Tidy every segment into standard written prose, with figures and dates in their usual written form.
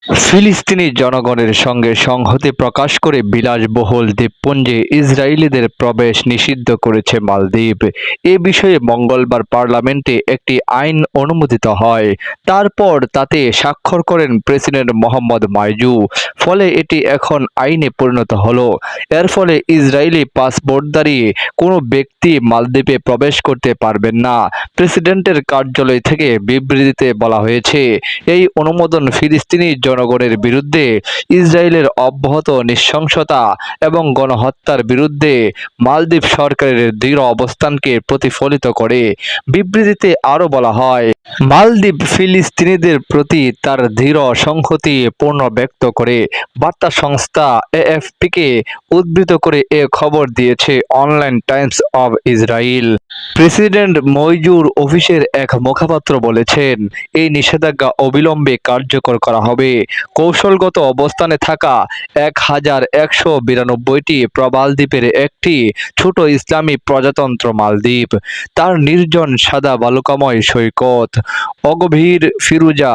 ফিলিস্তিনি জনগণের সঙ্গে সংহতি প্রকাশ করে বিলাসবহুল দ্বীপপুঞ্জে ইসরায়েলিদের প্রবেশ নিষিদ্ধ করেছে মালদ্বীপ। এ বিষয়ে মঙ্গলবার পার্লামেন্টে একটি আইন অনুমোদিত হয়। তারপর তাতে স্বাক্ষর করেন প্রেসিডেন্ট মোহাম্মদ মাইজু। ফলে এটি এখন আইনে পরিণত হলো। এর ফলে ইসরায়েলি পাসপোর্টধারী কোনো ব্যক্তি মালদ্বীপে প্রবেশ করতে পারবেন না। প্রেসিডেন্টের কার্যালয় থেকে বিবৃতিতে বলা হয়েছে, এই অনুমোদন ফিলিস্তিনি জনগণের বিরুদ্ধে ইসরায়েলের অব্যাহত নৃশংসতা এবং গণহত্যার বিরুদ্ধে মালদ্বীপ সরকারের দৃঢ় অবস্থানকে প্রতিফলিত করে। বিবৃতিতে আরও বলা হয়, মালদ্বীপ ফিলিস্তিনিদের প্রতি তার দৃঢ় সংহতি পুনর্ব্যক্ত করে। বার্তা সংস্থা এএফপিকে উদ্ধৃত করে এ খবর দিয়েছে online Times of Israel. President মইজুর অফিসের এক মুখপাত্র বলেছেন, এই নিষেধাজ্ঞা অবিলম্বে কার্যকর করা হবে। কৌশলগত অবস্থানে থাকা 1192টি প্রবাল দ্বীপের একটি ছোট ইসলামী প্রজাতন্ত্র মালদ্বীপ। তার নির্জন সাদা বালুকাময় সৈকত, অগভীর ফিরুজা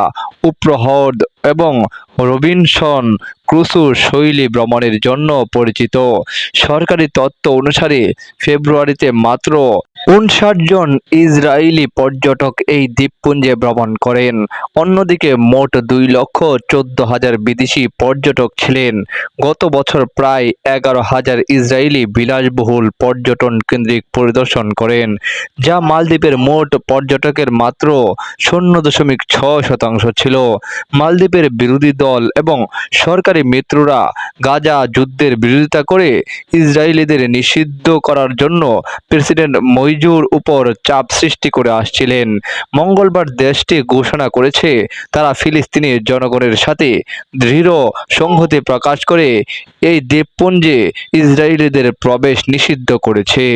উপহ্রদ এবং রবিনসন ক্রুসো শৈলী ভ্রমণের জন্য পরিচিত। সরকারি তথ্য অনুসারে ফেব্রুয়ারিতে মাত্র 59 জন ইসরায়েলি পর্যটক এই দ্বীপপুঞ্জে ভ্রমণ করেন। অন্যদিকে মোট 2,14,000 বিদেশি পর্যটক ছিলেন। গত বছর প্রায় 11,000 ইসরায়েলি বিলাসবহুল পর্যটন কেন্দ্রিক পরিদর্শন করেন, যা মালদ্বীপের মোট পর্যটকের মাত্র 0.6% ছিল। মালদ্বীপের বিরোধী দল এবং সরকারি মিত্ররা গাজা যুদ্ধের বিরোধিতা করে ইসরায়েলিদের নিষিদ্ধ করার জন্য প্রেসিডেন্ট মইজুর উপর চাপ সৃষ্টি করে আসছিলেন। মঙ্গলবার দেশটি ঘোষণা করেছে, তারা ফিলিস্তিনি জনগণের সাথে দৃঢ় সংহতি প্রকাশ করে এই দ্বীপপুঞ্জে ইসরায়েলিদের প্রবেশ নিষিদ্ধ করেছে।